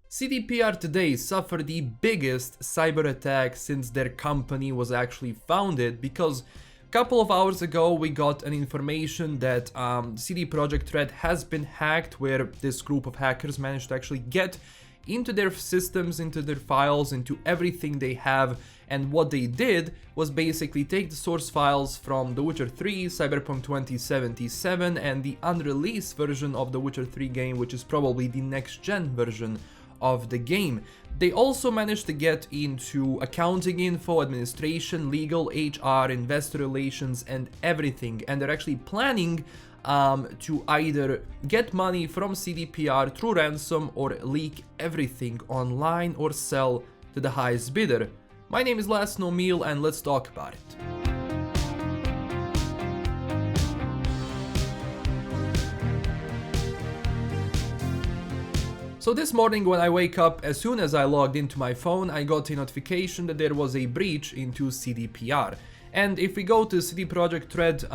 CDPR today suffered the biggest cyber attack since their company was actually founded, because a couple of hours ago we got an information that CD Projekt Red has been hacked, where this group of hackers managed to actually get into their systems, into their files, into everything they have. And what they did was basically take the source files from The Witcher 3, Cyberpunk 2077, and the unreleased version of The Witcher 3 game, which is probably the next gen version of the game. They also managed to get into accounting info, administration, legal, HR, investor relations, and everything. And they're actually planning to either get money from CDPR through ransom, or leak everything online, or sell to the highest bidder. My name is LastKnownMeal, and let's talk about it. So this morning when I wake up, as soon as I logged into my phone, I got a notification that there was a breach into CDPR. And if we go to CD Projekt Red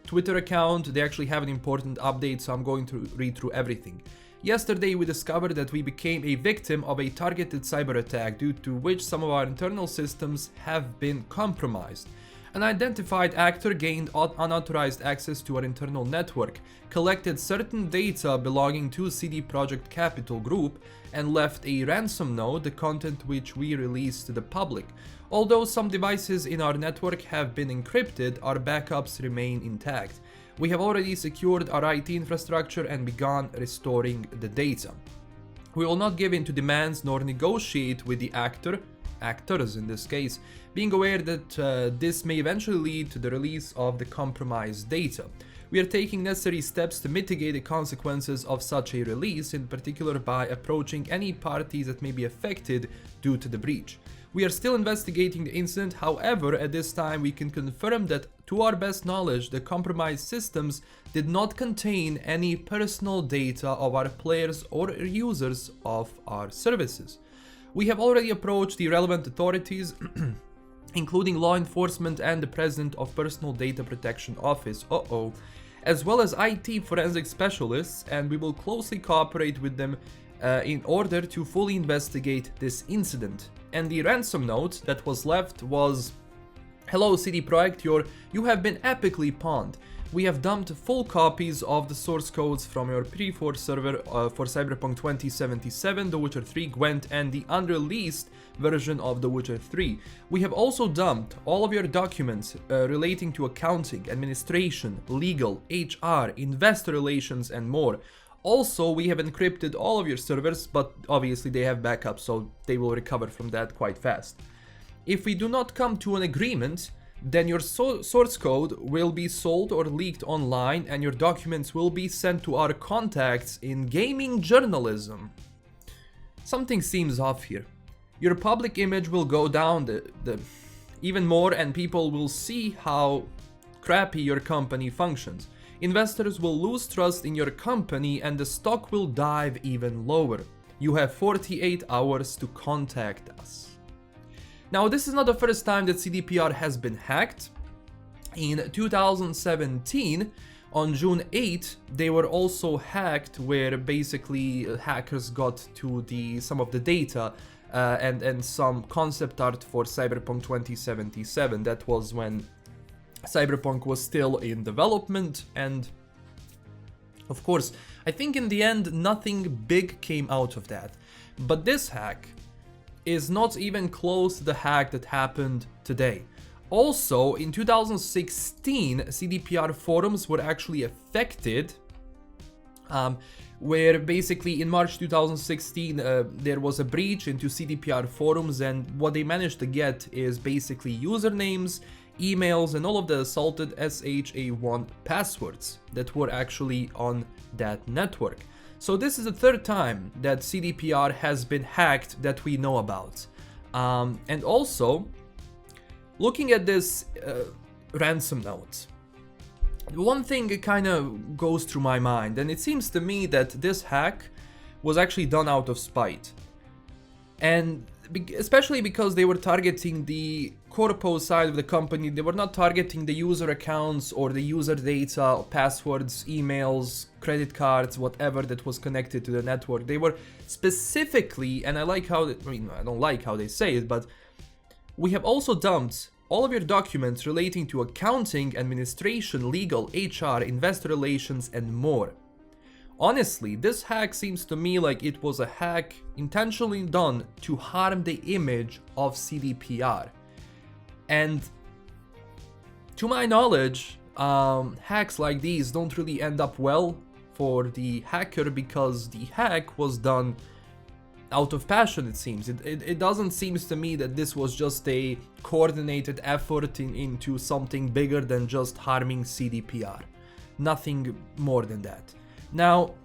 Twitter account, they actually have an important update, so I'm going to read through everything. Yesterday we discovered that we became a victim of a targeted cyber attack, due to which some of our internal systems have been compromised. An identified actor gained unauthorized access to our internal network, collected certain data belonging to CD Projekt Capital Group, and left a ransom note, the content which we released to the public. Although some devices in our network have been encrypted, our backups remain intact. We have already secured our IT infrastructure and begun restoring the data. We will not give in to demands nor negotiate with the actors in this case, being aware that this may eventually lead to the release of the compromised data. We are taking necessary steps to mitigate the consequences of such a release, in particular by approaching any parties that may be affected due to the breach. We are still investigating the incident, however, at this time we can confirm that, to our best knowledge, the compromised systems did not contain any personal data of our players or users of our services. We have already approached the relevant authorities, including law enforcement and the President of Personal Data Protection Office, as well as IT forensic specialists, and we will closely cooperate with them in order to fully investigate this incident. And the ransom note that was left was: "Hello CD Projekt, you have been epically pawned. We have dumped full copies of the source codes from your pre-4 server for Cyberpunk 2077, The Witcher 3 Gwent, and the unreleased version of The Witcher 3. We have also dumped all of your documents relating to accounting, administration, legal, HR, investor relations, and more. Also, we have encrypted all of your servers, but obviously they have backups, so they will recover from that quite fast. If we do not come to an agreement, then your source code will be sold or leaked online, and your documents will be sent to our contacts in gaming journalism." Something seems off here. Your public image will go down even more, and people will see how crappy your company functions. Investors will lose trust in your company, and the stock will dive even lower. You have 48 hours to contact us. Now, this is not the first time that CDPR has been hacked. In 2017, on June 8, they were also hacked, where basically hackers got to some of the data and some concept art for Cyberpunk 2077. That was when Cyberpunk was still in development, and of course, I think in the end nothing big came out of that. But this hack is not even close to the hack that happened today. Also, in 2016, CDPR forums were actually affected, where basically in March 2016 there was a breach into CDPR forums, and what they managed to get is basically usernames, emails, and all of the assaulted SHA-1 passwords that were actually on that network. So this is the third time that CDPR has been hacked that we know about. And also, looking at this ransom note, one thing kind of goes through my mind, and it seems to me that this hack was actually done out of spite. And especially because they were targeting the corpo side of the company. They were not targeting the user accounts or the user data, passwords, emails, credit cards, whatever that was connected to the network. They were specifically, and I like how, I mean, I don't like how they say it, but we have also dumped all of your documents relating to accounting, administration, legal, HR, investor relations, and more. Honestly, this hack seems to me like it was a hack intentionally done to harm the image of CDPR. And to my knowledge, hacks like these don't really end up well for the hacker because the hack was done out of passion, it seems. It doesn't seem to me that this was just a coordinated effort into something bigger than just harming CDPR. Nothing more than that. Now,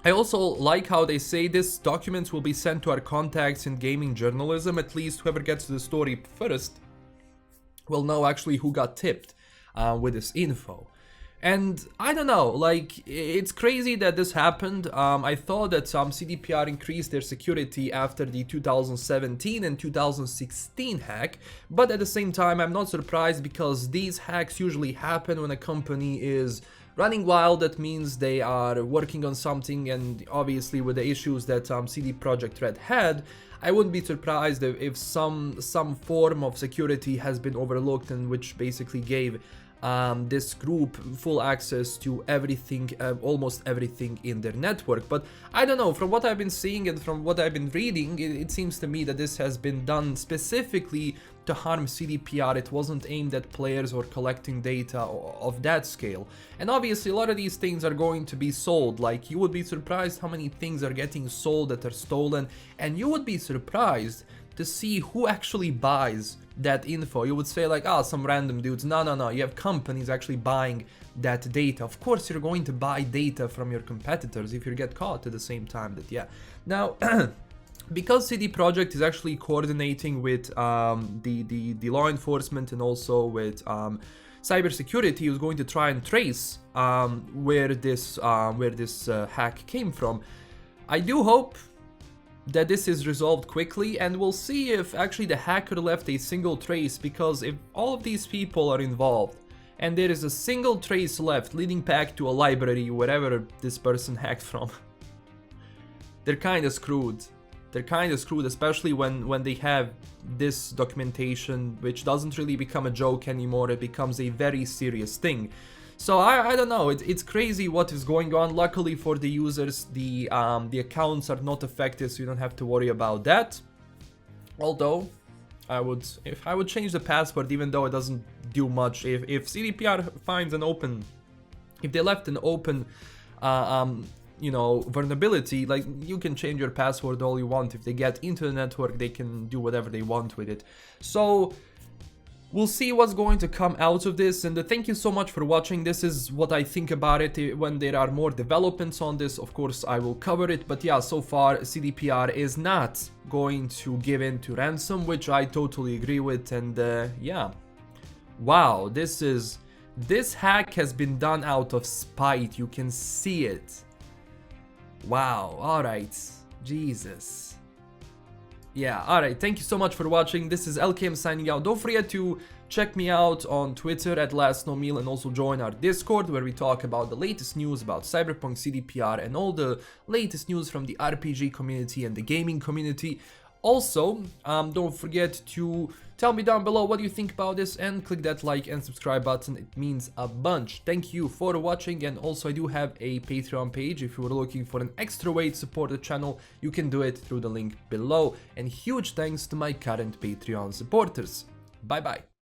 I also like how they say this documents will be sent to our contacts in gaming journalism. At least whoever gets to the story first will know actually who got tipped with this info. And I don't know, like, it's crazy that this happened. I thought that CDPR increased their security after the 2017 and 2016 hack, but at the same time I'm not surprised because these hacks usually happen when a company is running wild. That means they are working on something, and obviously with the issues that CD Projekt Red had, I wouldn't be surprised if some form of security has been overlooked, and which basically gave this group full access to everything, almost everything in their network. But I don't know, from what I've been seeing and from what I've been reading, it seems to me that this has been done specifically to harm CDPR. It wasn't aimed at players or collecting data of that scale. And obviously a lot of these things are going to be sold. Like, you would be surprised how many things are getting sold that are stolen, and you would be surprised to see who actually buys that info. You would say like, some random dudes. No, you have companies actually buying that data. Of course you're going to buy data from your competitors if you get caught at the same time. That, yeah. Now, because CD Projekt is actually coordinating with the law enforcement and also with cybersecurity, who's going to try and trace where this hack came from, I do hope that this is resolved quickly, and we'll see if actually the hacker left a single trace, because if all of these people are involved and there is a single trace left leading back to a library wherever this person hacked from, they're kind of screwed. They're kind of screwed, especially when they have this documentation, which doesn't really become a joke anymore. It becomes a very serious thing. So I don't know, it's crazy what is going on. Luckily for the users, the accounts are not affected, so you don't have to worry about that. Although, if I would change the password, even though it doesn't do much. If CDPR finds an open, if they left an open, you know, vulnerability, like, you can change your password all you want. If they get into the network, they can do whatever they want with it. So we'll see what's going to come out of this, and thank you so much for watching. This is what I think about it. When there are more developments on this, of course I will cover it, but yeah, so far CDPR is not going to give in to ransom, which I totally agree with. And yeah, wow, this hack has been done out of spite. You can see it. Wow, alright, Jesus. Yeah, alright, thank you so much for watching. This is LKM signing out. Don't forget to check me out on Twitter at LastKnownMeal, and also join our Discord, where we talk about the latest news about Cyberpunk, CDPR, and all the latest news from the RPG community and the gaming community. Also, don't forget to tell me down below what you think about this, and click that like and subscribe button. It means a bunch. Thank you for watching, and also I do have a Patreon page. If you were looking for an extra way to support the channel, you can do it through the link below. And huge thanks to my current Patreon supporters. Bye bye.